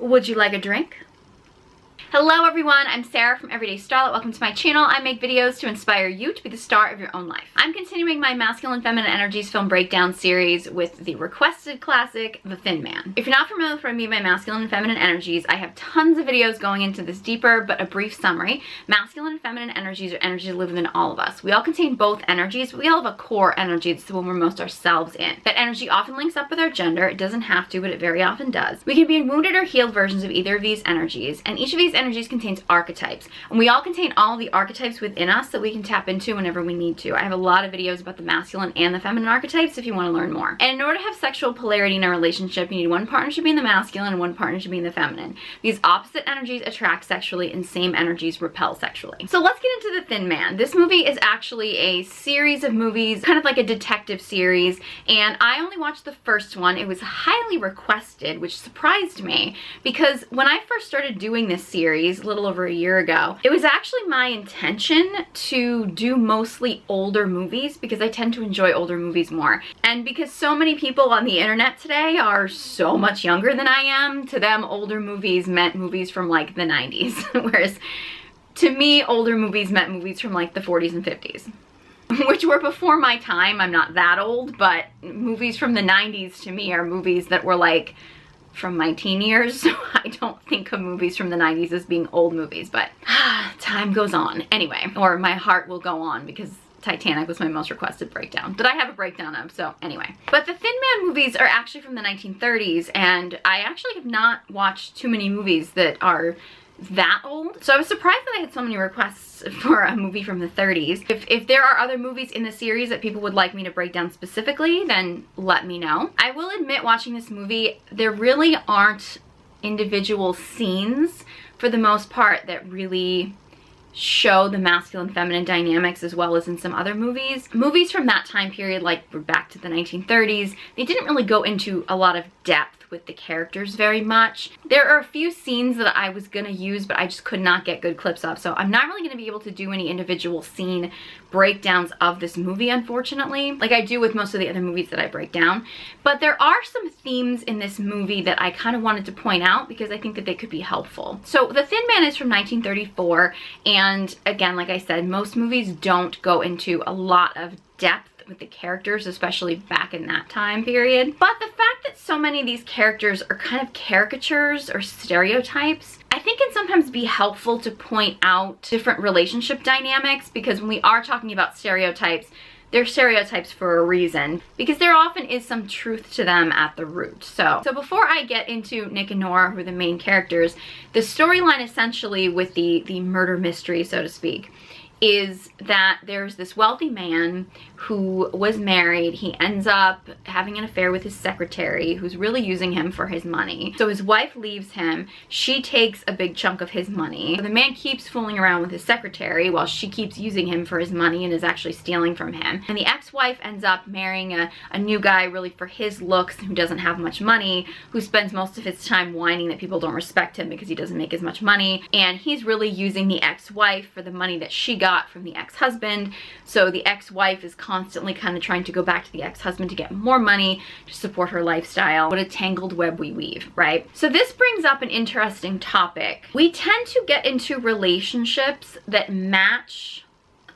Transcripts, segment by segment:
Would you like a drink? Hello everyone, I'm Sarah from Everyday Starlet. Welcome to my channel. I make videos to inspire you to be the star of your own life. I'm continuing my Masculine and Feminine Energies film breakdown series with the requested classic, The Thin Man. If you're not familiar with what I mean by Masculine and Feminine Energies, I have tons of videos going into this deeper, but a brief summary. Masculine and Feminine Energies are energies that live within all of us. We all contain both energies, but we all have a core energy. It's the one we're most ourselves in. That energy often links up with our gender. It doesn't have to, but it very often does. We can be wounded or healed versions of either of these energies, and each of these energies contains archetypes, and we all contain all of the archetypes within us that we can tap into whenever we need to. I have a lot of videos about the masculine and the feminine archetypes if you want to learn more. And in order to have sexual polarity in a relationship, you need one partner to be in the masculine and one partner to be in the feminine. These opposite energies attract sexually and same energies repel sexually. So let's get into The Thin Man. This movie is actually a series of movies, kind of like a detective series, and I only watched the first one. It was highly requested, which surprised me, because when I first started doing this series a little over a year ago, it was actually my intention to do mostly older movies because I tend to enjoy older movies more. And because so many people on the internet today are so much younger than I am, to them older movies meant movies from like the 90s. Whereas to me, older movies meant movies from like the 40s and 50s. Which were before my time. I'm not that old, but movies from the 90s to me are movies that were like from my teen years, so I don't think of movies from the 90s as being old movies, but time goes on. Anyway, or my heart will go on, because Titanic was my most requested breakdown that I have a breakdown of, so anyway. But the Thin Man movies are actually from the 1930s, and I actually have not watched too many movies that are that old. So I was surprised that I had so many requests for a movie from the 30s. If there are other movies in the series that people would like me to break down specifically, then let me know. I will admit, watching this movie, there really aren't individual scenes for the most part that really show the masculine feminine dynamics as well as in some other movies. Movies from that time period, like we're back to the 1930s, they didn't really go into a lot of depth with the characters very much. There are a few scenes that I was gonna use, but I just could not get good clips of, so I'm not really gonna be able to do any individual scene breakdowns of this movie, unfortunately, like I do with most of the other movies that I break down. But there are some themes in this movie that I kind of wanted to point out because I think that they could be helpful. So The Thin Man is from 1934, and again, like I said, most movies don't go into a lot of depth with the characters, especially back in that time period. But the fact that so many of these characters are kind of caricatures or stereotypes, I think can sometimes be helpful to point out different relationship dynamics, because when we are talking about stereotypes, they're stereotypes for a reason, because there often is some truth to them at the root. So before I get into Nick and Nora, who are the main characters, the storyline essentially with the murder mystery, so to speak, is that there's this wealthy man who was married. He ends up having an affair with his secretary who's really using him for his money. So his wife leaves him. She takes a big chunk of his money. The man keeps fooling around with his secretary while she keeps using him for his money and is actually stealing from him. And the ex-wife ends up marrying a new guy really for his looks, who doesn't have much money, who spends most of his time whining that people don't respect him because he doesn't make as much money. And he's really using the ex-wife for the money that she got from the ex-husband. So the ex-wife is constantly kind of trying to go back to the ex-husband to get more money to support her lifestyle. What a tangled web we weave, right? So this brings up an interesting topic. We tend to get into relationships that match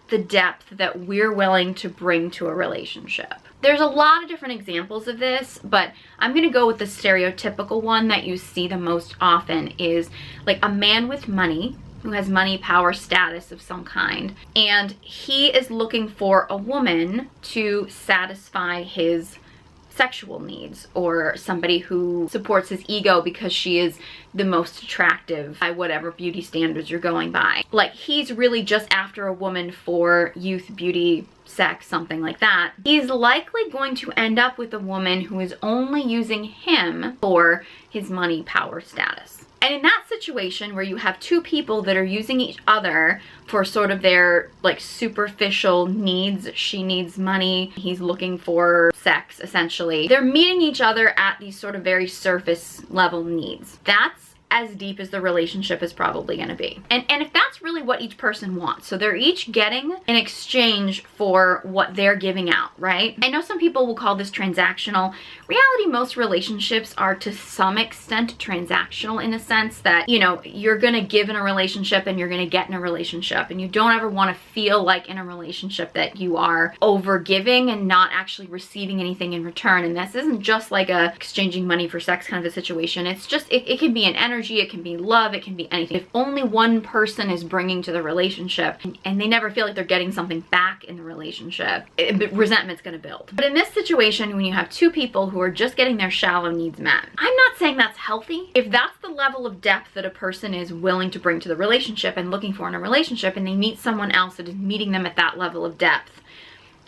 the depth that we're willing to bring to a relationship. There's a lot of different examples of this, but I'm gonna go with the stereotypical one that you see the most often, is like a man with money who has money, power, status of some kind, and he is looking for a woman to satisfy his sexual needs, or somebody who supports his ego because she is the most attractive by whatever beauty standards you're going by. Like, he's really just after a woman for youth, beauty, sex, something like that. He's likely going to end up with a woman who is only using him for his money, power, status. And in that situation where you have two people that are using each other for sort of their like superficial needs, she needs money, he's looking for sex, essentially. They're meeting each other at these sort of very surface level needs. That's as deep as the relationship is probably going to be. And if that's really what each person wants, so they're each getting in exchange for what they're giving out, right? I know some people will call this transactional. Reality, most relationships are to some extent transactional, in a sense that, you know, you're going to give in a relationship and you're going to get in a relationship, and you don't ever want to feel like in a relationship that you are over giving and not actually receiving anything in return. And this isn't just like a exchanging money for sex kind of a situation. It's just, it can be an energy, it can be love, it can be anything. If only one person is bringing to the relationship and they never feel like they're getting something back in the relationship, resentment's going to build. But in this situation, when you have two people who are just getting their shallow needs met, I'm not saying that's healthy. If that's the level of depth that a person is willing to bring to the relationship and looking for in a relationship, and they meet someone else that is meeting them at that level of depth,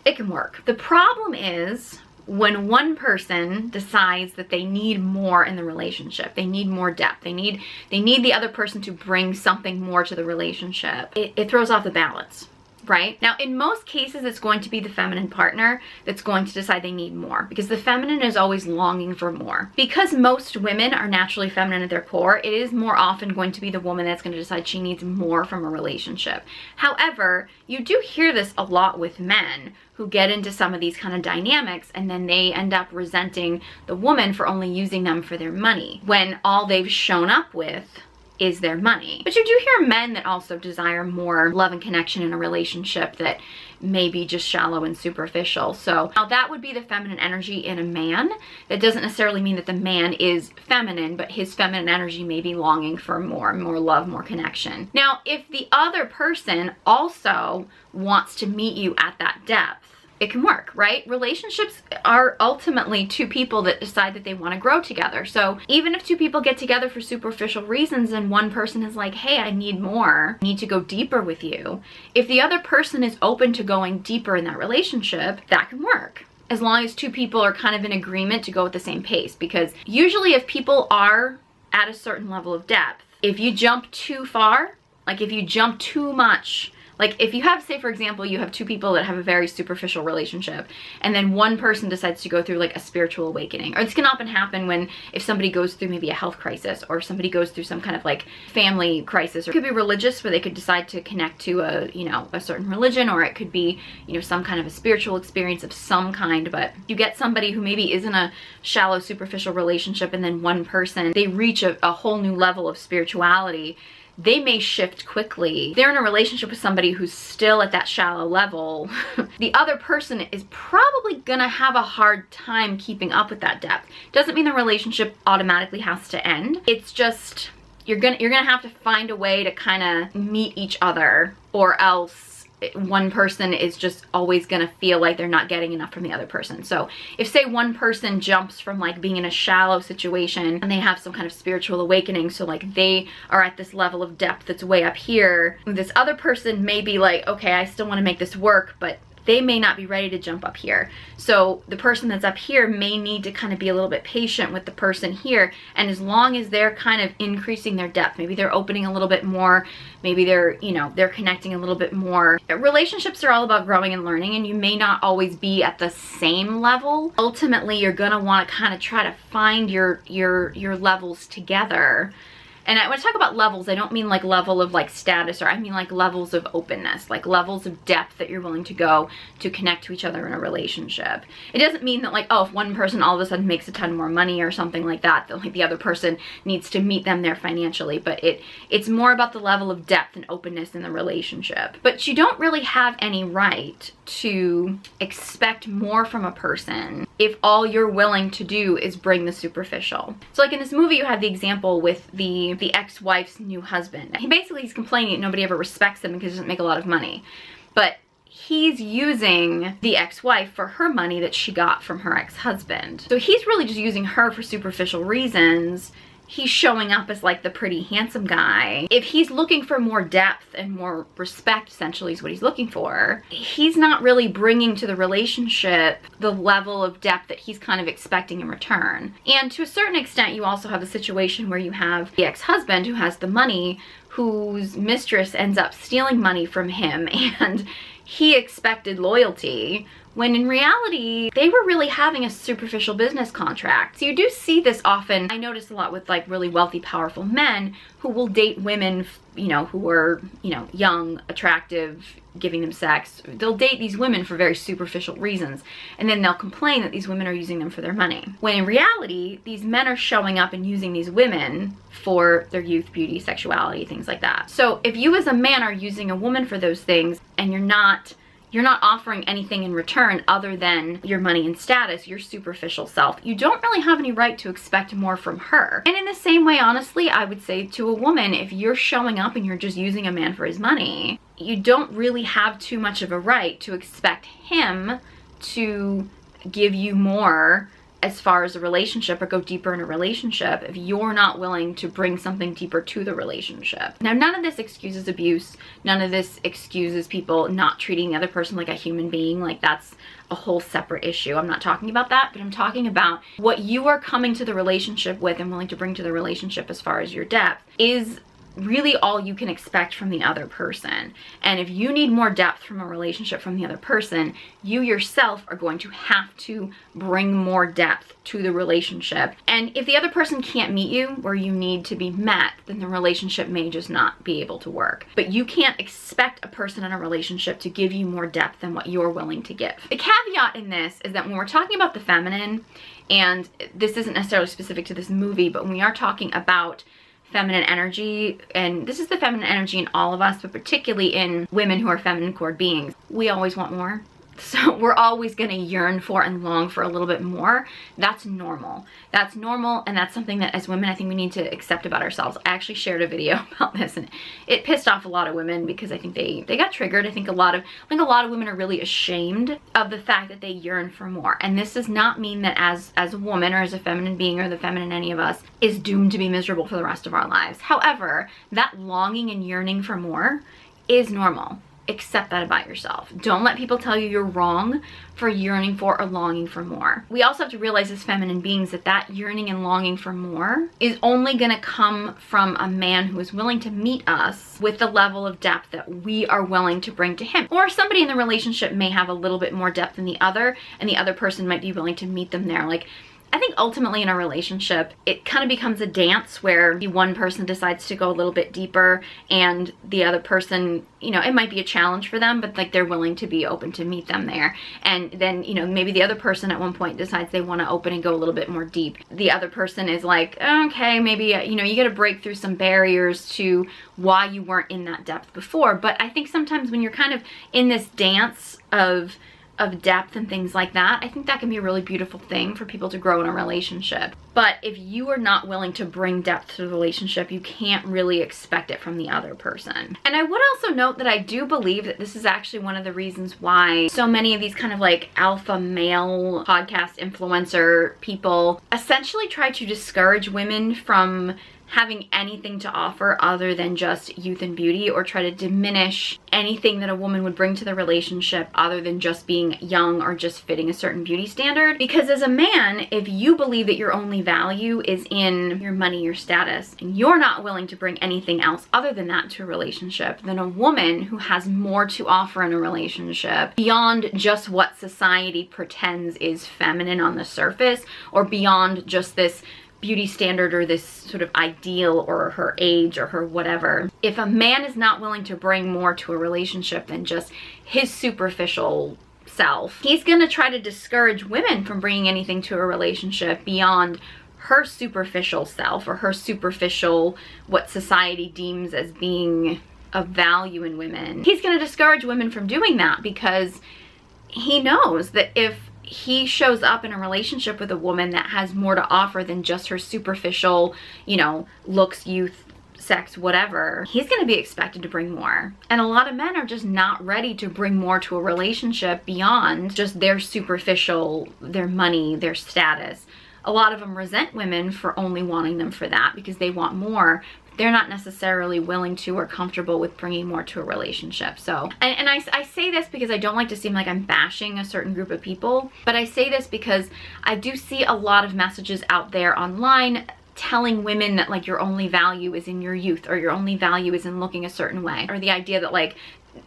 it can work. The problem is when one person decides that they need more in the relationship, they need more depth, they need the other person to bring something more to the relationship, it throws off the balance, right? Now, in most cases, it's going to be the feminine partner that's going to decide they need more, because the feminine is always longing for more. Because most women are naturally feminine at their core, it is more often going to be the woman that's going to decide she needs more from a relationship. However, you do hear this a lot with men who get into some of these kind of dynamics, and then they end up resenting the woman for only using them for their money, when all they've shown up with is their money. But you do hear men that also desire more love and connection in a relationship that may be just shallow and superficial. So now that would be the feminine energy in a man. That doesn't necessarily mean that the man is feminine, but his feminine energy may be longing for more love, more connection. Now, if the other person also wants to meet you at that depth, it can work, right? Relationships are ultimately two people that decide that they want to grow together. So even if two people get together for superficial reasons and one person is like, hey, I need more, I need to go deeper with you, if the other person is open to going deeper in that relationship, that can work, as long as two people are kind of in agreement to go at the same pace. Because usually if people are at a certain level of depth, if you jump too far, like if you jump too much, like if you have, say for example, you have two people that have a very superficial relationship, and then one person decides to go through like a spiritual awakening, or this can often happen when if somebody goes through maybe a health crisis, or if somebody goes through some kind of like family crisis, or it could be religious where they could decide to connect to a, you know, a certain religion, or it could be, you know, some kind of a spiritual experience of some kind. But you get somebody who maybe is in a shallow superficial relationship, and then one person, they reach a whole new level of spirituality, they may shift quickly. If they're in a relationship with somebody who's still at that shallow level, the other person is probably gonna have a hard time keeping up with that depth. Doesn't mean the relationship automatically has to end. It's just, you're gonna have to find a way to kind of meet each other, or else one person is just always gonna feel like they're not getting enough from the other person. So if, say, one person jumps from like being in a shallow situation and they have some kind of spiritual awakening, so like they are at this level of depth that's way up here, this other person may be like, okay, I still want to make this work, but they may not be ready to jump up here. So the person that's up here may need to kind of be a little bit patient with the person here. And as long as they're kind of increasing their depth, maybe they're opening a little bit more, maybe they're, you know, they're connecting a little bit more. Relationships are all about growing and learning, and you may not always be at the same level. Ultimately, you're gonna want to kind of try to find your levels together. And when I talk about levels, I don't mean like level of like status, or I mean like levels of openness, like levels of depth that you're willing to go to connect to each other in a relationship. It doesn't mean that like, oh, if one person all of a sudden makes a ton more money or something like that, that like the other person needs to meet them there financially. But it's more about the level of depth and openness in the relationship. But you don't really have any right to expect more from a person if all you're willing to do is bring the superficial. So like in this movie, you have the example with the ex-wife's new husband. He's complaining that nobody ever respects him because he doesn't make a lot of money. But he's using the ex-wife for her money that she got from her ex-husband. So he's really just using her for superficial reasons. He's showing up as like the pretty handsome guy. If he's looking for more depth and more respect, essentially is what he's looking for, he's not really bringing to the relationship the level of depth that he's kind of expecting in return. And to a certain extent, you also have a situation where you have the ex-husband who has the money, whose mistress ends up stealing money from him and he expected loyalty, when in reality, they were really having a superficial business contract. So you do see this often. I notice a lot with like really wealthy, powerful men who will date women, you know, who are, you know, young, attractive, giving them sex. They'll date these women for very superficial reasons, and then they'll complain that these women are using them for their money. When in reality, these men are showing up and using these women for their youth, beauty, sexuality, things like that. So if you as a man are using a woman for those things and you're not offering anything in return other than your money and status, your superficial self, you don't really have any right to expect more from her. And in the same way, honestly, I would say to a woman, if you're showing up and you're just using a man for his money, you don't really have too much of a right to expect him to give you more as far as a relationship or go deeper in a relationship if you're not willing to bring something deeper to the relationship. Now, none of this excuses abuse. None of this excuses people not treating the other person like a human being. Like, that's a whole separate issue. I'm not talking about that, but I'm talking about what you are coming to the relationship with and willing to bring to the relationship as far as your depth is really all you can expect from the other person. And if you need more depth from a relationship from the other person, you yourself are going to have to bring more depth to the relationship. And if the other person can't meet you where you need to be met, then the relationship may just not be able to work. But you can't expect a person in a relationship to give you more depth than what you're willing to give. The caveat in this is that when we're talking about the feminine, and this isn't necessarily specific to this movie, but when we are talking about feminine energy, and this is the feminine energy in all of us, but particularly in women who are feminine core beings, we always want more. So we're always going to yearn for and long for a little bit more. That's normal. That's normal, and that's something that as women I think we need to accept about ourselves. I actually shared a video about this, and it pissed off a lot of women because I think they got triggered. I think a lot of women are really ashamed of the fact that they yearn for more. And this does not mean that as a woman or as a feminine being or the feminine any of us is doomed to be miserable for the rest of our lives. However, that longing and yearning for more is normal. Accept that about yourself. Don't let people tell you you're wrong for yearning for or longing for more. We also have to realize as feminine beings that that yearning and longing for more is only going to come from a man who is willing to meet us with the level of depth that we are willing to bring to him. Or somebody in the relationship may have a little bit more depth than the other, and the other person might be willing to meet them there. Like, I think ultimately in a relationship, it kind of becomes a dance where the one person decides to go a little bit deeper and the other person, you know, it might be a challenge for them, but like they're willing to be open to meet them there. And then, you know, maybe the other person at one point decides they want to open and go a little bit more deep. The other person is like, okay, maybe, you know, you got to break through some barriers to why you weren't in that depth before. But I think sometimes when you're kind of in this dance of depth and things like that, I think that can be a really beautiful thing for people to grow in a relationship. But if you are not willing to bring depth to the relationship, you can't really expect it from the other person. And I would also note that I do believe that this is actually one of the reasons why so many of these kind of like alpha male podcast influencer people essentially try to discourage women from having anything to offer other than just youth and beauty, or try to diminish anything that a woman would bring to the relationship other than just being young or just fitting a certain beauty standard. Because as a man, if you believe that your only value is in your money, your status, and you're not willing to bring anything else other than that to a relationship, then a woman who has more to offer in a relationship beyond just what society pretends is feminine on the surface, or beyond just this beauty standard or this sort of ideal or her age or her whatever. If a man is not willing to bring more to a relationship than just his superficial self, he's gonna try to discourage women from bringing anything to a relationship beyond her superficial self or her superficial, what society deems as being of value in women. He's gonna discourage women from doing that because he knows that if he shows up in a relationship with a woman that has more to offer than just her superficial, you know, looks, youth, sex, whatever, he's going to be expected to bring more. And a lot of men are just not ready to bring more to a relationship beyond just their superficial, their money, their status. A lot of them resent women for only wanting them for that because they want more. They're not necessarily willing to or comfortable with bringing more to a relationship. So, and I say this because I don't like to seem like I'm bashing a certain group of people, but I say this because I do see a lot of messages out there online telling women that like your only value is in your youth, or your only value is in looking a certain way, or the idea that like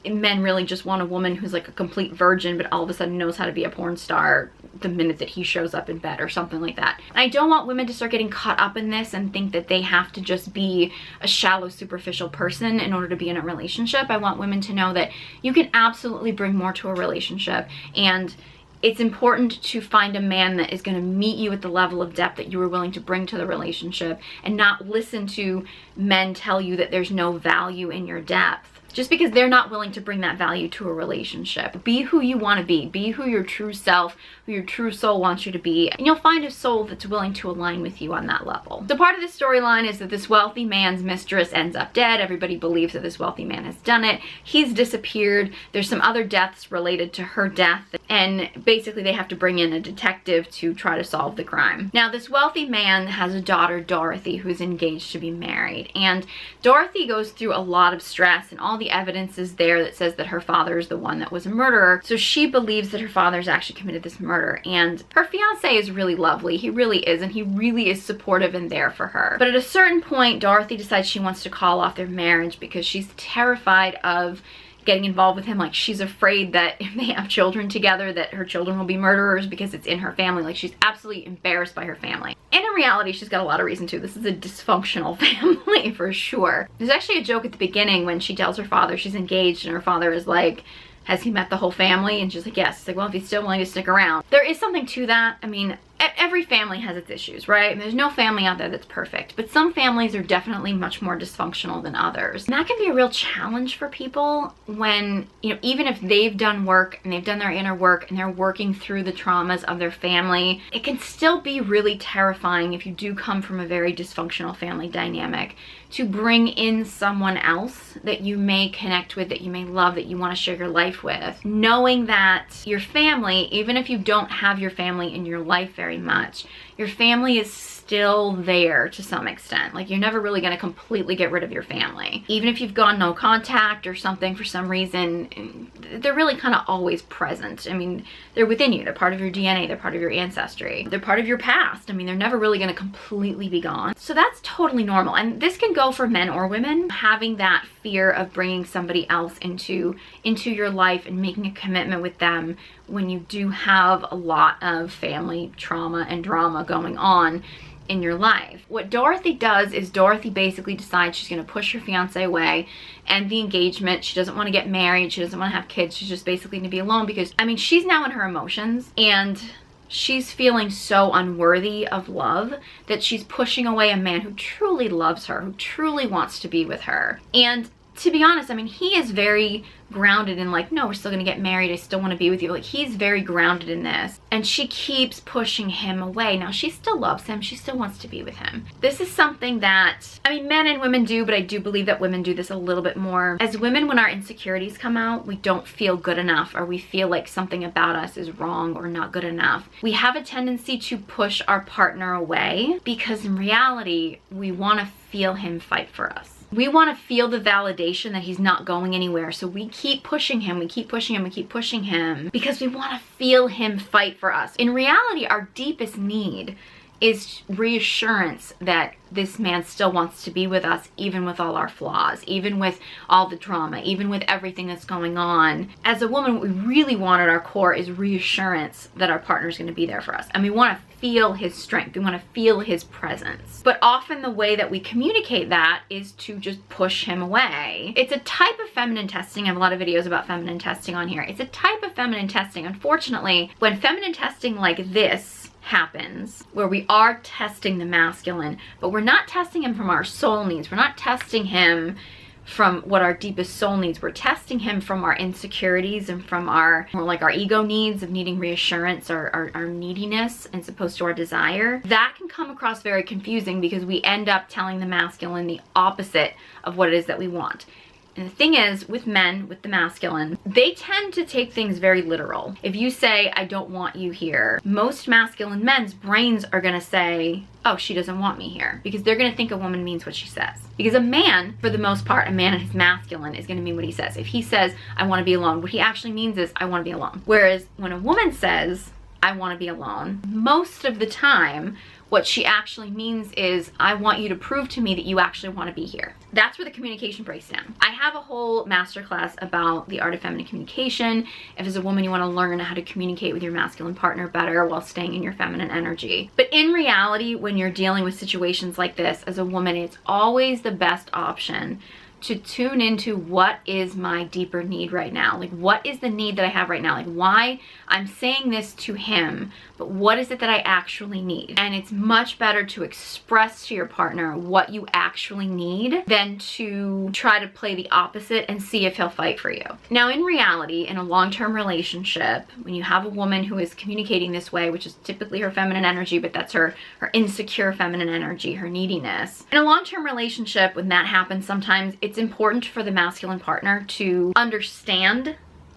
men really just want a woman who's like a complete virgin but all of a sudden knows how to be a porn star the minute that he shows up in bed or something like that. And I don't want women to start getting caught up in this and think that they have to just be a shallow, superficial person in order to be in a relationship. I want women to know that you can absolutely bring more to a relationship, and it's important to find a man that is going to meet you at the level of depth that you are willing to bring to the relationship, and not listen to men tell you that there's no value in your depth just because they're not willing to bring that value to a relationship. Be who you want to be who your true self, who your true soul wants you to be, and you'll find a soul that's willing to align with you on that level. So part of the storyline is that this wealthy man's mistress ends up dead. Everybody believes that this wealthy man has done it. He's disappeared. There's some other deaths related to her death, and basically they have to bring in a detective to try to solve the crime. Now, this wealthy man has a daughter, Dorothy, who's engaged to be married, and Dorothy goes through a lot of stress, and all the evidence is there that says that her father is the one that was a murderer. So she believes that her father's actually committed this murder, and her fiance is really lovely. He really is, and he really is supportive and there for her. But at a certain point, Dorothy decides she wants to call off their marriage because she's terrified of getting involved with him. Like, she's afraid that if they have children together that her children will be murderers because it's in her family. Like, she's absolutely embarrassed by her family. And in reality, she's got a lot of reason to. This is a dysfunctional family for sure. There's actually a joke at the beginning when she tells her father she's engaged, and her father is like, has he met the whole family? And she's like, yes. It's like, well, if he's still willing to stick around. There is something to that. I mean, every family has its issues, right? And there's no family out there that's perfect, but some families are definitely much more dysfunctional than others. And that can be a real challenge for people when, you know, even if they've done work and they've done their inner work and they're working through the traumas of their family, it can still be really terrifying if you do come from a very dysfunctional family dynamic to bring in someone else that you may connect with, that you may love, that you want to share your life with, knowing that your family, even if you don't have your family in your life very much, your family is still there to some extent. Like, you're never really going to completely get rid of your family. Even if you've gone no contact or something for some reason, they're really kind of always present. I mean, they're within you. They're part of your DNA. They're part of your ancestry. They're part of your past. I mean, they're never really going to completely be gone. So that's totally normal. And this can go for men or women. Having that fear of bringing somebody else into your life and making a commitment with them when you do have a lot of family trauma and drama going on in your life. What Dorothy does is Dorothy basically decides she's going to push her fiance away and the engagement. She doesn't want to get married. She doesn't want to have kids. She's just basically going to be alone because, I mean, she's now in her emotions and she's feeling so unworthy of love that she's pushing away a man who truly loves her, who truly wants to be with her. And to be honest, I mean, he is very grounded in like, no, we're still gonna get married. I still want to be with you. Like, he's very grounded in this. And she keeps pushing him away. Now, she still loves him. She still wants to be with him. This is something that, I mean, men and women do, but I do believe that women do this a little bit more. As women, when our insecurities come out, we don't feel good enough, or we feel like something about us is wrong or not good enough. We have a tendency to push our partner away because in reality, we want to feel him fight for us. We want to feel the validation that he's not going anywhere. So we keep pushing him, we keep pushing him, we keep pushing him because we want to feel him fight for us. In reality, our deepest need is reassurance that this man still wants to be with us, even with all our flaws, even with all the trauma, even with everything that's going on. As a woman, what we really want at our core is reassurance that our partner is going to be there for us. And we want to feel his strength. We want to feel his presence. But often the way that we communicate that is to just push him away. It's a type of feminine testing. I have a lot of videos about feminine testing on here. It's a type of feminine testing. Unfortunately, when feminine testing like this happens, where we are testing the masculine, but we're not testing him from our soul needs. We're not testing him from what our deepest soul needs. We're testing him from our insecurities and from our more like our ego needs of needing reassurance, our neediness, as opposed to our desire. That can come across very confusing because we end up telling the masculine the opposite of what it is that we want. And the thing is, with men, with the masculine, they tend to take things very literal. If you say, I don't want you here, most masculine men's brains are gonna say, oh, she doesn't want me here. Because they're gonna think a woman means what she says. Because a man, for the most part, a man in his masculine is gonna mean what he says. If he says, I wanna be alone, what he actually means is, I wanna be alone. Whereas when a woman says, I wanna be alone, most of the time, What she actually means is, I want you to prove to me that you actually want to be here. That's where the communication breaks down. I have a whole masterclass about the art of feminine communication. If as a woman you want to learn how to communicate with your masculine partner better while staying in your feminine energy. But in reality, when you're dealing with situations like this as a woman, it's always the best option to tune into what is my deeper need right now. Like, what is the need that I have right now? Like, why I'm saying this to him, but what is it that I actually need? And it's much better to express to your partner what you actually need than to try to play the opposite and see if he'll fight for you. Now, in reality, in a long-term relationship, when you have a woman who is communicating this way, which is typically her feminine energy, but that's her insecure feminine energy, her neediness. In a long-term relationship, when that happens, sometimes it's important for the masculine partner to understand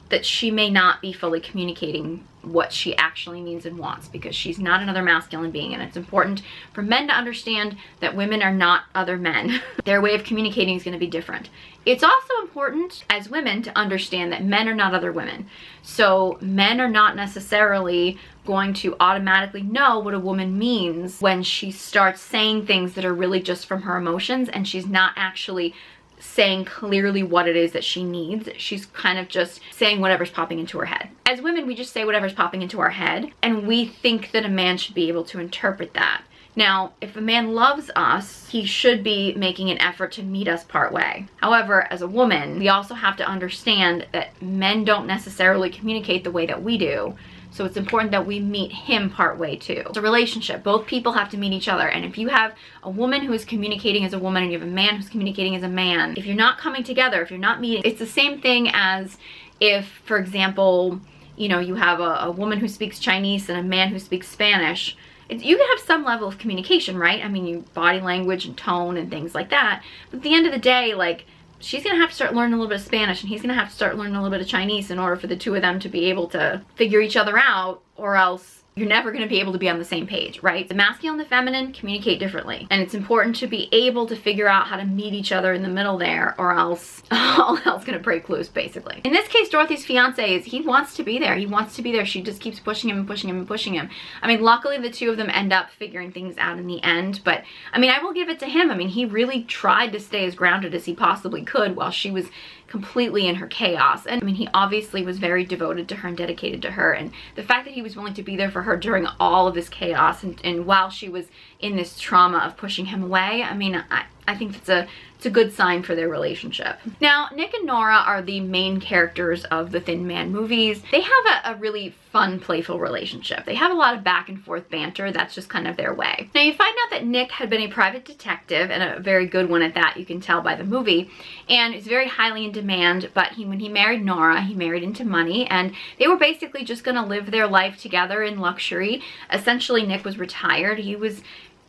that she may not be fully communicating what she actually means and wants, because she's not another masculine being. And it's important for men to understand that women are not other men. Their way of communicating is going to be different. It's also important as women to understand that men are not other women. So men are not necessarily going to automatically know what a woman means when she starts saying things that are really just from her emotions, and she's not actually saying clearly what it is that she needs. She's kind of just saying whatever's popping into her head. As women, we just say whatever's popping into our head, and we think that a man should be able to interpret that. Now, if a man loves us, he should be making an effort to meet us part way. However, as a woman, we also have to understand that men don't necessarily communicate the way that we do. So it's important that we meet him part way too. It's a relationship. Both people have to meet each other. And if you have a woman who is communicating as a woman and you have a man who's communicating as a man, if you're not coming together, if you're not meeting, it's the same thing as if, for example, you know, you have a woman who speaks Chinese and a man who speaks Spanish. You can have some level of communication, right? I mean, body language and tone and things like that. But at the end of the day, like, she's gonna have to start learning a little bit of Spanish, and he's gonna have to start learning a little bit of Chinese in order for the two of them to be able to figure each other out, or else you're never going to be able to be on the same page, right? The masculine and the feminine communicate differently, and it's important to be able to figure out how to meet each other in the middle there, or else all hell's gonna break loose, basically. In this case, Dorothy's fiance he wants to be there. He wants to be there. She just keeps pushing him and pushing him and pushing him. I mean, luckily the two of them end up figuring things out in the end, but I mean, I will give it to him. I mean, he really tried to stay as grounded as he possibly could while she was completely in her chaos. And I mean, he obviously was very devoted to her and dedicated to her, and the fact that he was willing to be there for her during all of this chaos and while she was in this trauma of pushing him away, I mean, I think it's a good sign for their relationship. Now, Nick and Nora are the main characters of the Thin Man movies. They have a really fun, playful relationship. They have a lot of back and forth banter. That's just kind of their way. Now, you find out that Nick had been a private detective, and a very good one at that, you can tell by the movie, and is very highly in demand, but when he married Nora, he married into money, and they were basically just gonna live their life together in luxury. Essentially, Nick was retired.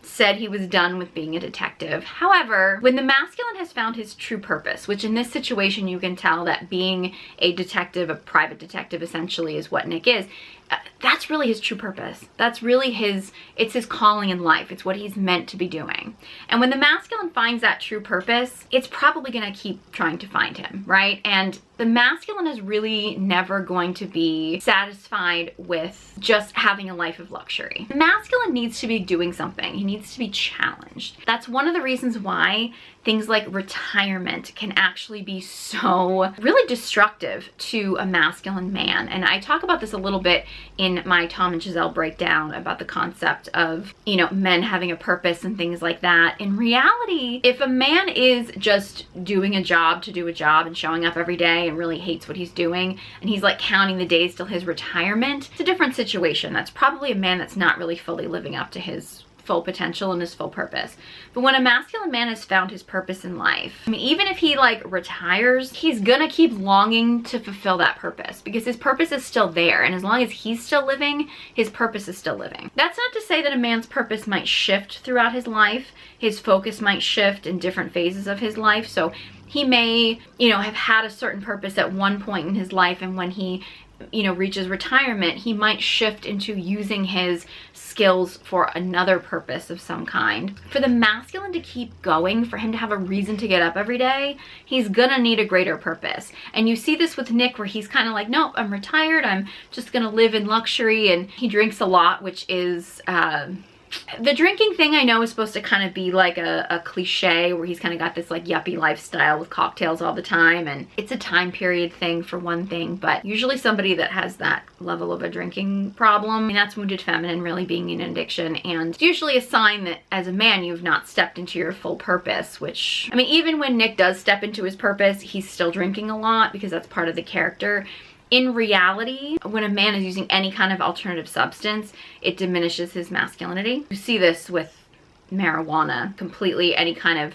Said he was done with being a detective. However, when the masculine has found his true purpose, which in this situation you can tell that being a detective, a private detective essentially is what Nick is, that's really his true purpose. That's really it's his calling in life. It's what he's meant to be doing. And when the masculine finds that true purpose, it's probably gonna keep trying to find him, right? And the masculine is really never going to be satisfied with just having a life of luxury. The masculine needs to be doing something. He needs to be challenged. That's one of the reasons why things like retirement can actually be so really destructive to a masculine man. And I talk about this a little bit in my Tom and Giselle breakdown about the concept of, you know, men having a purpose and things like that. In reality, if a man is just doing a job to do a job and showing up every day and really hates what he's doing, and he's like counting the days till his retirement, it's a different situation. That's probably a man that's not really fully living up to his full potential and his full purpose. But when a masculine man has found his purpose in life, I mean, even if he like retires, he's gonna keep longing to fulfill that purpose because his purpose is still there. And as long as he's still living, his purpose is still living. That's not to say that a man's purpose might shift throughout his life. His focus might shift in different phases of his life. So he may, you know, have had a certain purpose at one point in his life, and when he, you know, reaches retirement, he might shift into using his skills for another purpose of some kind. For the masculine to keep going, for him to have a reason to get up every day, he's gonna need a greater purpose. And you see this with Nick, where he's kind of like, nope, I'm retired, I'm just gonna live in luxury. And he drinks a lot, which is The drinking thing I know is supposed to kind of be like a cliche where he's kind of got this like yuppie lifestyle with cocktails all the time, and it's a time period thing for one thing, but usually somebody that has that level of a drinking problem, I mean, that's wounded feminine really being in an addiction, and it's usually a sign that as a man you've not stepped into your full purpose, which, I mean, even when Nick does step into his purpose, he's still drinking a lot because that's part of the character. In reality, when a man is using any kind of alternative substance, it diminishes his masculinity. You see this with marijuana completely, any kind of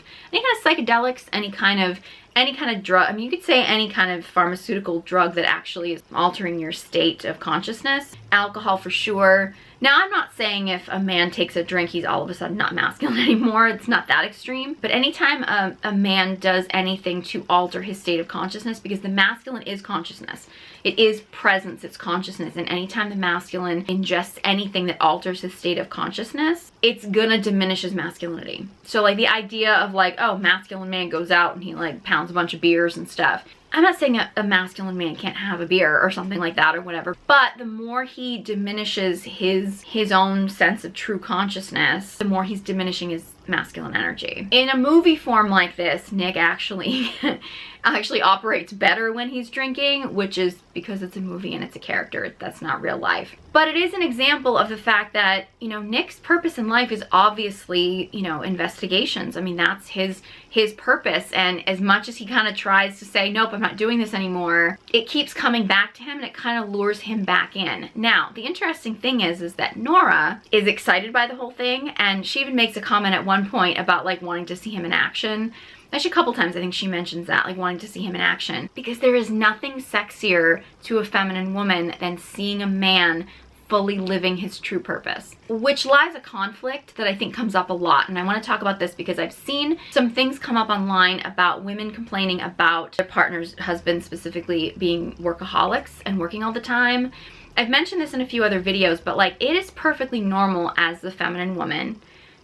psychedelics, any kind of drug. I mean, you could say any kind of pharmaceutical drug that actually is altering your state of consciousness. Alcohol for sure. Now, I'm not saying if a man takes a drink, he's all of a sudden not masculine anymore. It's not that extreme. But anytime a man does anything to alter his state of consciousness, because the masculine is consciousness. It is presence, it's consciousness. And anytime the masculine ingests anything that alters his state of consciousness, it's gonna diminish his masculinity. So like the idea of like, oh, masculine man goes out and he like pounds a bunch of beers and stuff. I'm not saying a masculine man can't have a beer or something like that or whatever, but the more he diminishes his own sense of true consciousness, the more he's diminishing his masculine energy. In a movie form like this, Nick actually operates better when he's drinking, which is because it's a movie and it's a character. That's not real life. But it is an example of the fact that, you know, Nick's purpose in life is obviously, you know, investigations. I mean, that's his purpose. And as much as he kind of tries to say, nope, I'm not doing this anymore, it keeps coming back to him and it kind of lures him back in. Now, the interesting thing is that Nora is excited by the whole thing. And she even makes a comment at one point about like wanting to see him in action. Actually, a couple times I think she mentions that, like wanting to see him in action. Because there is nothing sexier to a feminine woman than seeing a man fully living his true purpose, which lies a conflict that I think comes up a lot. And I want to talk about this because I've seen some things come up online about women complaining about their partner's husband specifically being workaholics and working all the time. I've mentioned this in a few other videos, but like it is perfectly normal as the feminine woman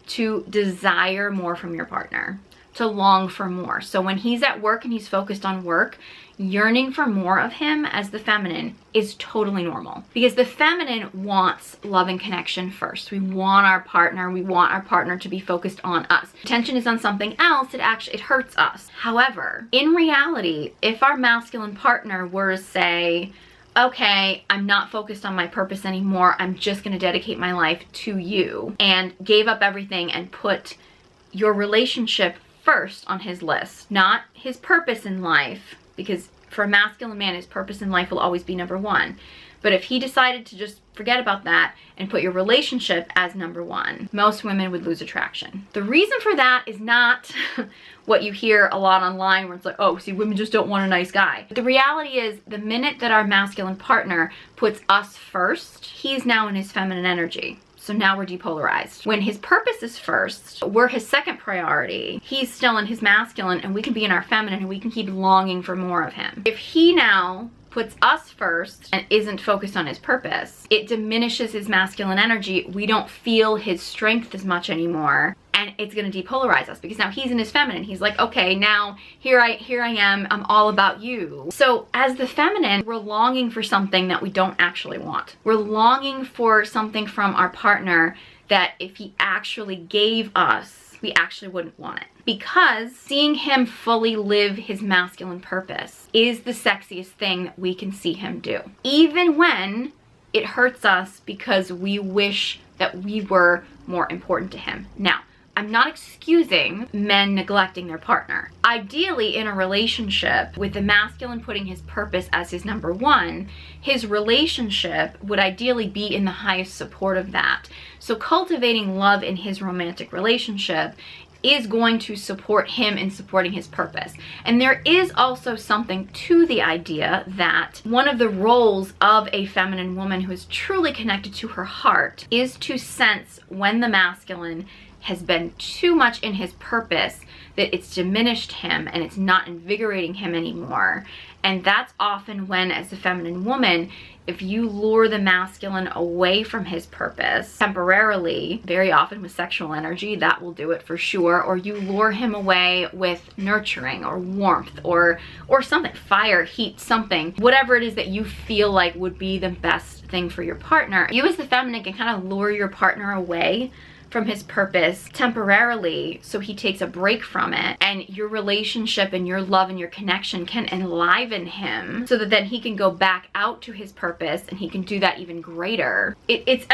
to desire more from your partner, to long for more. So when he's at work and he's focused on work, yearning for more of him as the feminine is totally normal, because the feminine wants love and connection first. We want our partner to be focused on us. Attention is on something else, it hurts us. However, in reality, if our masculine partner were to say, okay, I'm not focused on my purpose anymore, I'm just gonna dedicate my life to you, and gave up everything and put your relationship first on his list, not his purpose in life, because for a masculine man, his purpose in life will always be number one. But if he decided to just forget about that and put your relationship as number one, most women would lose attraction. The reason for that is not what you hear a lot online where it's like, oh, see, women just don't want a nice guy. But the reality is the minute that our masculine partner puts us first, he's now in his feminine energy. So now we're depolarized. When his purpose is first, we're his second priority. He's still in his masculine and we can be in our feminine and we can keep longing for more of him. If he now puts us first and isn't focused on his purpose, it diminishes his masculine energy. We don't feel his strength as much anymore. And it's gonna depolarize us because now he's in his feminine. He's like, okay, now here I am, I'm all about you. So as the feminine, we're longing for something that we don't actually want. We're longing for something from our partner that if he actually gave us, we actually wouldn't want it. Because seeing him fully live his masculine purpose is the sexiest thing that we can see him do. Even when it hurts us because we wish that we were more important to him. Now, I'm not excusing men neglecting their partner. Ideally, in a relationship with the masculine putting his purpose as his number one, his relationship would ideally be in the highest support of that. So cultivating love in his romantic relationship is going to support him in supporting his purpose. And there is also something to the idea that one of the roles of a feminine woman who is truly connected to her heart is to sense when the masculine has been too much in his purpose, that it's diminished him and it's not invigorating him anymore. And that's often when, as a feminine woman, if you lure the masculine away from his purpose temporarily, very often with sexual energy, that will do it for sure, or you lure him away with nurturing or warmth or something, fire, heat, something, whatever it is that you feel like would be the best thing for your partner, you as the feminine can kind of lure your partner away from his purpose temporarily, so he takes a break from it, and your relationship and your love and your connection can enliven him so that then he can go back out to his purpose and he can do that even greater. It's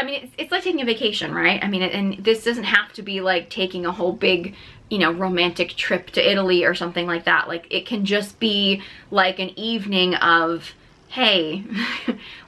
like taking a vacation, right? I mean, and this doesn't have to be like taking a whole big, you know, romantic trip to Italy or something like that. Like, it can just be like an evening of, hey,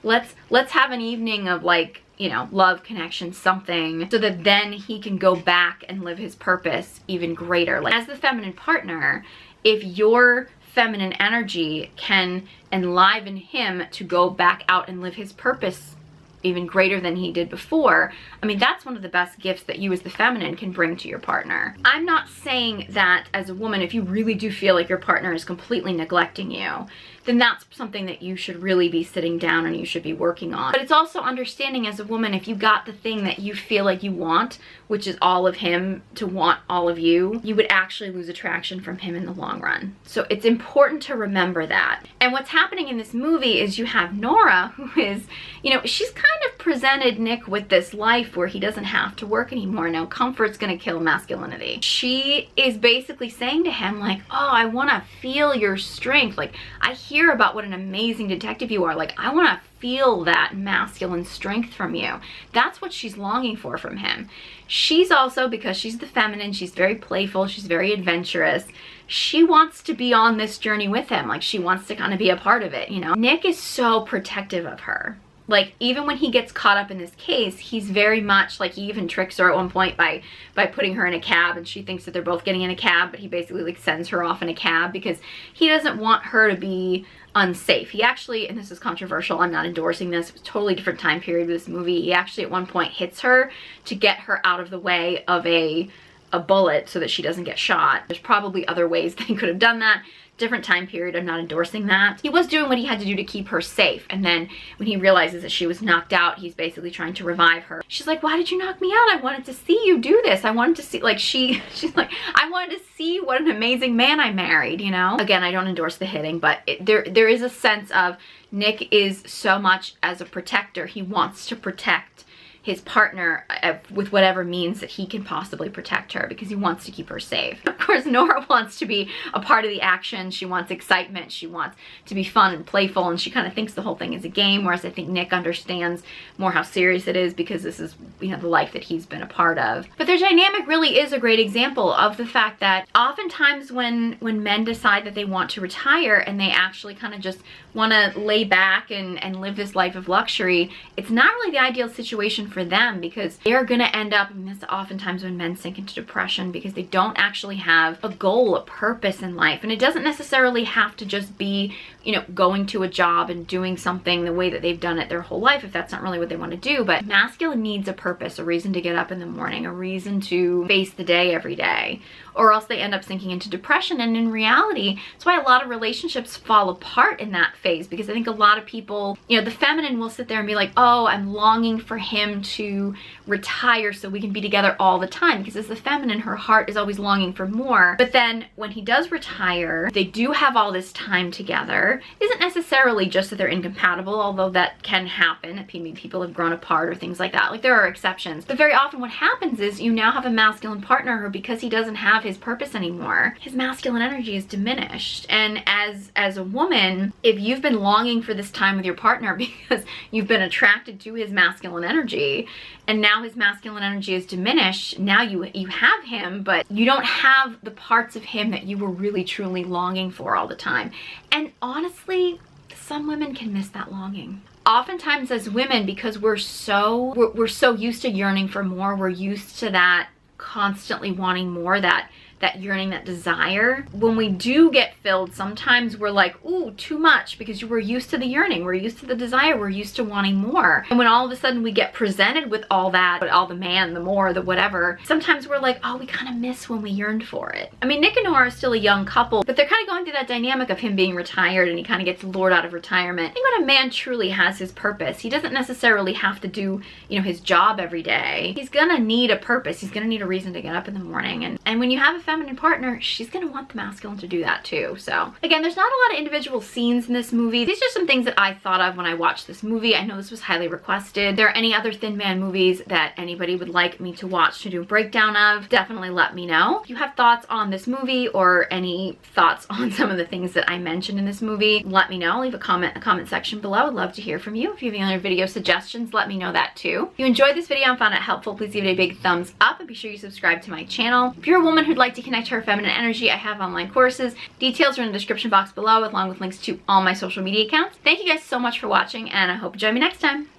let's have an evening of, like, you know, love, connection, something, so that then he can go back and live his purpose even greater. Like, as the feminine partner, if your feminine energy can enliven him to go back out and live his purpose even greater than he did before, I mean, that's one of the best gifts that you as the feminine can bring to your partner. I'm not saying that as a woman, if you really do feel like your partner is completely neglecting you, then that's something that you should really be sitting down and you should be working on. But it's also understanding as a woman, if you got the thing that you feel like you want, which is all of him to want all of you, you would actually lose attraction from him in the long run. So it's important to remember that. And what's happening in this movie is you have Nora, who is, you know, she's kind of presented Nick with this life where he doesn't have to work anymore. Now, comfort's gonna kill masculinity. She is basically saying to him, like, oh, I wanna feel your strength. Like, I hear about what an amazing detective you are. Like, I wanna feel that masculine strength from you. That's what she's longing for from him. She's also, because she's the feminine, she's very playful, she's very adventurous. She wants to be on this journey with him. Like, she wants to kind of be a part of it, you know? Nick is so protective of her. Like, even when he gets caught up in this case, he's very much like, he even tricks her at one point by putting her in a cab, and she thinks that they're both getting in a cab, but he basically like sends her off in a cab because he doesn't want her to be unsafe. He actually, and this is controversial, I'm not endorsing this, it was a totally different time period with this movie, he actually at one point hits her to get her out of the way of a bullet so that she doesn't get shot. There's probably other ways that he could have done that. Different time period, I'm not endorsing that. He was doing what he had to do to keep her safe, and then when he realizes that she was knocked out, he's basically trying to revive her. She's like, why did you knock me out? I wanted to see you do this. I wanted to see, like, she's like, I wanted to see what an amazing man I married, you know? Again, I don't endorse the hitting, but there is a sense of Nick is so much as a protector. He wants to protect his partner with whatever means that he can possibly protect her, because he wants to keep her safe. Of course, Nora wants to be a part of the action. She wants excitement. She wants to be fun and playful, and she kind of thinks the whole thing is a game, whereas I think Nick understands more how serious it is, because this is, you know, the life that he's been a part of. But their dynamic really is a great example of the fact that oftentimes when men decide that they want to retire and they actually kind of just want to lay back and live this life of luxury, it's not really the ideal situation for them, because they're gonna end up, and this oftentimes when men sink into depression, because they don't actually have a goal, a purpose in life. And it doesn't necessarily have to just be, you know, going to a job and doing something the way that they've done it their whole life, if that's not really what they want to do. But masculine needs a purpose, a reason to get up in the morning, a reason to face the day every day, or else they end up sinking into depression. And in reality, that's why a lot of relationships fall apart in that phase, because I think a lot of people, you know, the feminine will sit there and be like, oh, I'm longing for him to retire so we can be together all the time, because as the feminine, her heart is always longing for more. But then when he does retire, they do have all this time together. Isn't necessarily just that they're incompatible, although that can happen. People have grown apart or things like that. Like, there are exceptions. But very often what happens is you now have a masculine partner who, because he doesn't have his purpose anymore, his masculine energy is diminished. And as a woman, if you've been longing for this time with your partner because you've been attracted to his masculine energy, and now his masculine energy is diminished, now you have him, but you don't have the parts of him that you were really truly longing for all the time. And honestly, some women can miss that longing. Oftentimes as women, because we're so used to yearning for more, we're used to that constantly wanting more, that yearning, that desire. When we do get filled, sometimes we're like, ooh, too much, because we're used to the yearning, we're used to the desire, we're used to wanting more. And when all of a sudden we get presented with all that, all the man, the more, the whatever, sometimes we're like, oh, we kind of miss when we yearned for it. I mean, Nick and Nora are still a young couple, but they're kind of going through that dynamic of him being retired, and he kind of gets lured out of retirement. I think when a man truly has his purpose, he doesn't necessarily have to do, you know, his job every day. He's gonna need a purpose. He's gonna need a reason to get up in the morning. And when you have a feminine partner, she's gonna want the masculine to do that too. So again, there's not a lot of individual scenes in this movie. These are some things that I thought of when I watched this movie. I know this was highly requested. If there are any other Thin Man movies that anybody would like me to watch to do a breakdown of, definitely let me know. If you have thoughts on this movie or any thoughts on some of the things that I mentioned in this movie, let me know. Leave a comment in the comment section below. I'd love to hear from you. If you have any other video suggestions, let me know that too. If you enjoyed this video and found it helpful, please give it a big thumbs up and be sure you subscribe to my channel. If you're a woman who'd like to connect to her feminine energy, I have online courses. Details are in the description box below, along with links to all my social media accounts. Thank you guys so much for watching, and I hope you join me next time.